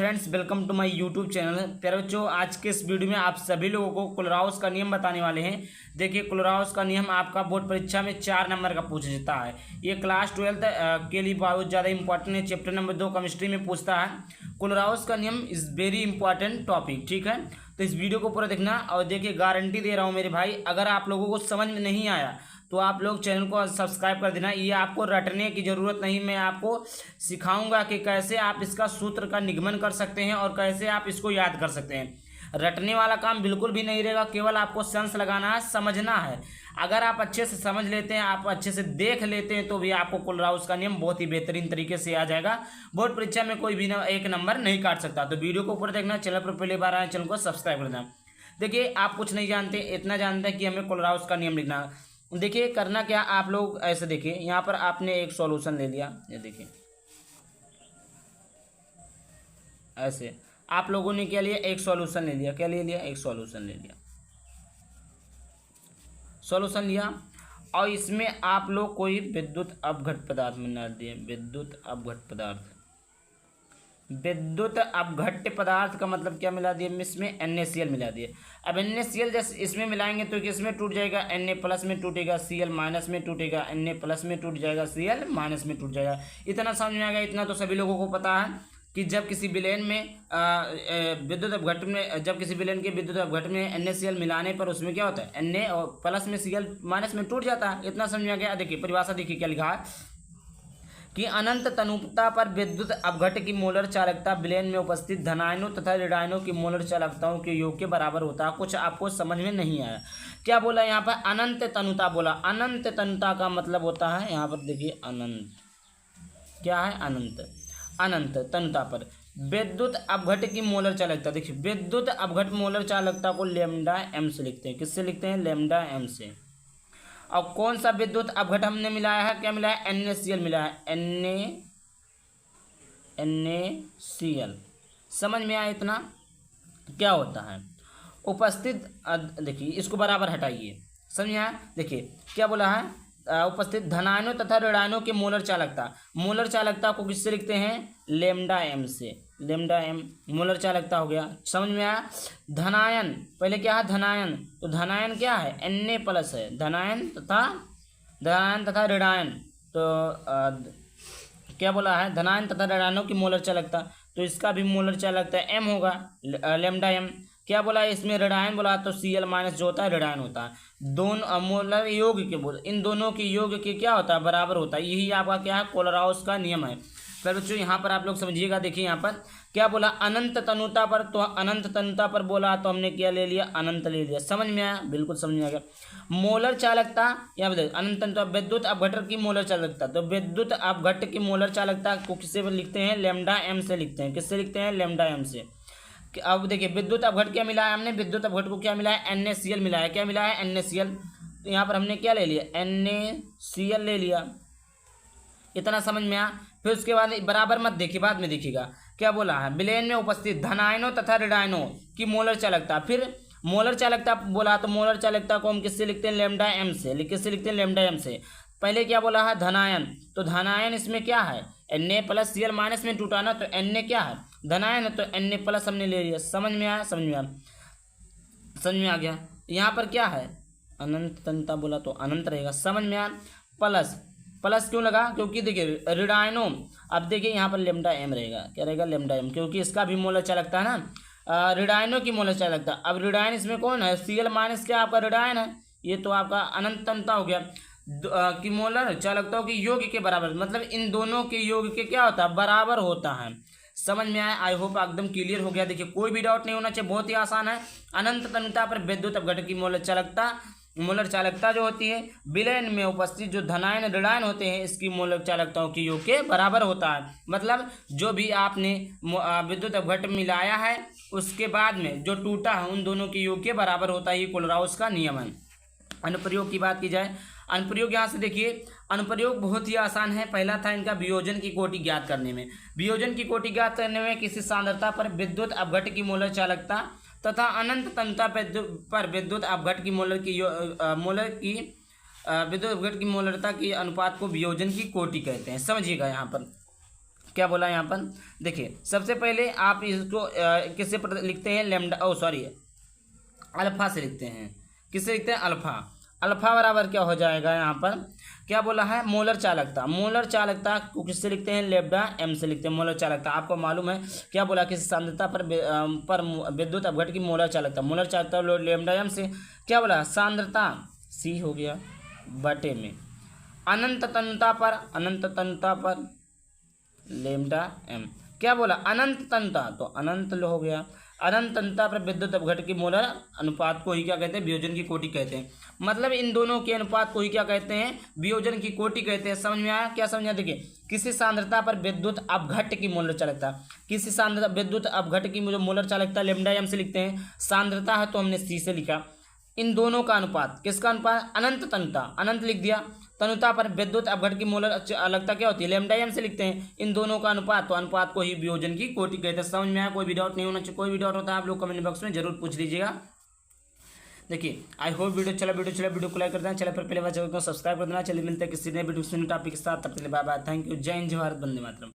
Friends, welcome to my YouTube channel. प्यारे बच्चों, आज के इस वीडियो में आप सभी लोगों को क्लोराउस का नियम बताने वाले हैं। देखिए, क्लोराउस का नियम आपका बोर्ड परीक्षा में 4 नंबर का पूछा जाता है। ये क्लास 12 के लिए बहुत ज़्यादा इंपॉर्टेंट है। चैप्टर नंबर 2 केमिस्ट्री में पूछता है। क्लोराउस का नियम इज़ वेरी इंपॉर्टेंट टॉपिक, ठीक है। तो इस वीडियो को पूरा देखना और देखिए, गारंटी दे रहा हूँ मेरे भाई, अगर आप लोगों को समझ में नहीं आया तो आप लोग चैनल को सब्सक्राइब कर देना। ये आपको रटने की ज़रूरत नहीं, मैं आपको सिखाऊंगा कि कैसे आप इसका सूत्र का निगमन कर सकते हैं और कैसे आप इसको याद कर सकते हैं। रटने वाला काम बिल्कुल भी नहीं रहेगा, केवल आपको सेंस लगाना है, समझना है। अगर आप अच्छे से समझ लेते हैं, आप अच्छे से देख लेते हैं, तो भी आपको क्लोराउस का नियम बहुत ही बेहतरीन तरीके से आ जाएगा। बोर्ड परीक्षा में कोई भी एक नंबर नहीं काट सकता। तो वीडियो को पूरा देखना, चैनल पर पहली बार आए चैनल को सब्सक्राइब करना। देखिए, आप कुछ नहीं जानते, इतना जानते हैं कि हमें क्लोराउस का नियम लिखना। देखिए, करना क्या, आप लोग ऐसे देखिए, यहाँ पर आपने एक सॉल्यूशन ले लिया, ये देखिए ऐसे आप लोगों ने क्या लिया, एक सॉल्यूशन ले लिया। क्या ले लिया? एक सॉल्यूशन ले लिया। सॉल्यूशन लिया और इसमें आप लोग कोई विद्युत अपघट पदार्थ मिला दिए। विद्युत अपघट पदार्थ, विद्युत अपघट्य पदार्थ का मतलब क्या मिला दिए? इसमें NaCl मिला दिए। अब NaCl जैसे इसमें मिलाएंगे तो किसमें टूट जाएगा? Na प्लस में टूटेगा, Cl माइनस में टूटेगा, Na प्लस में टूट जाएगा, Cl माइनस में टूट जाएगा। इतना समझ में आ गया? इतना तो सभी लोगों को पता है कि जब किसी विलेन में विद्युत अपघट में, जब किसी विलेन के विद्युत अपघट में NaCl मिलाने पर उसमें क्या होता है? Na और प्लस में Cl माइनस में टूट जाता है। इतना समझ में आ गया? देखिए परिभाषा, देखिए क्या लिखा है कि अनंत तनुपता पर विद्युत अपघट की मोलर चालकता विलेन में उपस्थित धनायनों तथा ऋणायनों की मोलर चालकताओं के योग के बराबर होता है। कुछ आपको समझ में नहीं आया? क्या बोला यहाँ पर? अनंत तनुता बोला। अनंत तनुता का मतलब होता है, यहाँ पर देखिए, अनंत क्या है? अनंत। अनंत तनुता पर विद्युत अपघट की मोलर चालकता, देखिए विद्युत अपघट मोलर चालकता को लैम्डा एम से लिखते हैं। किससे लिखते हैं? लैम्डा एम से। और कौन सा विद्युत अपघट हमने मिलाया है? क्या मिलाया है? NaCl मिलाया है। NaCl समझ में आया? इतना क्या होता है? उपस्थित, देखिए इसको बराबर हटाइए, समझ में आया? देखिए क्या बोला है? उपस्थित धनायनों तथा ऋणायनों की मोलर चालकता। मोलर चालकता को किससे लिखते हैं? लैम्डा एम से। लैम्डा एम मोलर चालकता हो गया। समझ में आया? धनायन, पहले क्या है? धनायन। तो धनायन क्या है? Na प्लस है। धनायन तथा ऋणायन, तो क्या बोला है? धनायन तथा ऋणायनों की मोलर चालकता, तो इसका भी मोलर चालकता एम होगा, लैम्डा एम। क्या बोला है? इसमें ऋणायन बोला तो Cl माइनस जो होता है ऋणायन होता है। दोनों मोलर योग के बोल, इन दोनों के योग के क्या होता है? बराबर होता है। यही आपका क्या है? क्लोराउस का नियम है। फिर बच्चों यहाँ पर आप लोग समझिएगा, देखिए यहाँ पर क्या बोला? अनंत तनुता पर, तो अनंत तनुता पर बोला तो हमने क्या ले लिया? अनंत ले लिया। समझ में आया? बिल्कुल समझ में आ गया। मोलर चालकता, यहाँ पे अनंत तनुता विद्युत अपघट की मोलर चालकता, तो विद्युत अपघट की मोलर चालकता को किससे लिखते हैं? लैम्डा एम से लिखते हैं। किससे लिखते हैं? लैम्डा एम से। अब देखिए विद्युत अपघट क्या मिला है हमने? विद्युत अपघट को क्या मिला है? NaCl मिला है। क्या मिला है? NaCl। तो यहाँ पर हमने क्या ले लिया? NaCl ले लिया। इतना समझ में आया? फिर उसके बाद बराबर मत देखिए, बाद में देखिएगा क्या बोला है? विलेन में उपस्थित धनायनों तथा ऋणायनों की मोलर चालकता। फिर मोलर चालकता बोला तो मोलर चालकता को हम किससे लिखते हैं? लैम्डा एम से। किससे लिखते हैं? लैम्डा एम से। पहले क्या बोला है? धनायन, तो धनायन इसमें क्या है? Na प्लस Cl माइनस में टूटा ना, तो Na क्या है? धनायन है, तो Na प्लस हमने ले लिया। समझ में आया? समझ में आया? समझ में आ गया? यहाँ पर क्या है? अनंत तनुता बोला तो अनंत रहेगा। समझ में आया? प्लस, प्लस क्यों लगा? क्योंकि देखिए ऋणायनों, अब देखिए यहाँ पर लैम्डा एम रहेगा। क्या रहेगा? लैम्डा एम, क्योंकि इसका भी मोलर चालकता है ना, ऋणायनों की मोलर चालकता। अब ऋणायन इसमें कौन है? Cl माइनस क्या आपका ऋणायन है। ये तो आपका अनंत तनुता हो गया। की मोलर चालकताओं के योग के बराबर, मतलब इन दोनों के योग के क्या होता है? बराबर होता है। समझ में आया? आई होप एकदम क्लियर हो गया। देखिए कोई भी डाउट नहीं होना चाहिए, बहुत ही आसान है। अनंत तनुता पर विद्युत अपघट की मोलर चालकता जो होती है विलेन में उपस्थित जो धनायन ऋणायन होते हैं, इसकी मोलर चालकताओं के योग के बराबर होता है। मतलब जो भी आपने विद्युत अपघट मिलाया है उसके बाद में जो टूटा है उन दोनों के योग के बराबर होता है। ये क्लोराउस का नियम है। अनुप्रयोग की बात की जाए, अनुप्रयोग यहाँ से देखिए, अनुप्रयोग बहुत ही आसान है। पहला था इनका वियोजन की कोटि ज्ञात करने में। वियोजन की कोटि ज्ञात करने में किसी सांद्रता पर विद्युत अपघट की मोलर चालकता तथा अनंत तनुता पर विद्युत अपघट की विद्युत अपघट की मोलरता की अनुपात को वियोजन की कोटि कहते हैं। समझिएगा यहाँ पर क्या बोला यहाँ पर, देखिए सबसे पहले आप इसको किससे लिखते हैं, लैम्डा, ओ सॉरी, अल्फा से लिखते हैं। किससे लिखते हैं, अल्फा। अल्फा बराबर क्या हो जाएगा यहाँ पर, क्या बोला है, मोलर चालकता। मोलर चालकता को किससे लिखते हैं, लैम्डा एम से लिखते हैं। मोलर चालकता आपको मालूम है, क्या बोला, किसी सांद्रता पर विद्युत अपघट की मोलर चालकता। मोलर चालकता लैम्डा एम से, क्या बोला, सांद्रता सी हो गया बटे में अनंत तन्यता पर लैम्डा एम। क्या बोला, अनंत तन्यता, तो अनंत हो गया। अनंत तन्यता पर विद्युत अपघट की मोलर अनुपात को ही क्या कहते हैं, वियोजन की कोटि कहते हैं। मतलब इन दोनों के अनुपात को ही क्या कहते हैं, वियोजन की कोटि कहते हैं। समझ में आया, क्या समझा, देखिए किसी सांद्रता पर विद्युत अपघट की मोलर चालकता, किसी सांद्रता विद्युत अपघट की जो मोलर चालकता लैम्डा एम से लिखते हैं, सांद्रता है तो हमने सी से लिखा। इन दोनों का अनुपात, किसका अनुपात, अनंत तन्यता, अनंत लिख दिया। तन्यता पर विद्युत अपघट की मोलर चालकता क्या होती है, लैम्डा एम से लिखते हैं। इन दोनों का अनुपात, तो अनुपात को ही वियोजन की कोटि कहते हैं। समझ में आया, कोई भी डाउट नहीं होना चाहिए। कोई भी डाउट होता है आप लोग कमेंट बॉक्स में जरूर पूछ लीजिएगा। देखिए आई होप वीडियो को लाइक कर देना। चले फिर पहले बार चैनल को सब्सक्राइब कर देना। चलिए मिलते हैं किसी नए वीडियो से टॉपिक के साथ, तब तक के लिए बाय बाय, थैंक यू, जय हिंद, जय भारत, वंदे मातरम।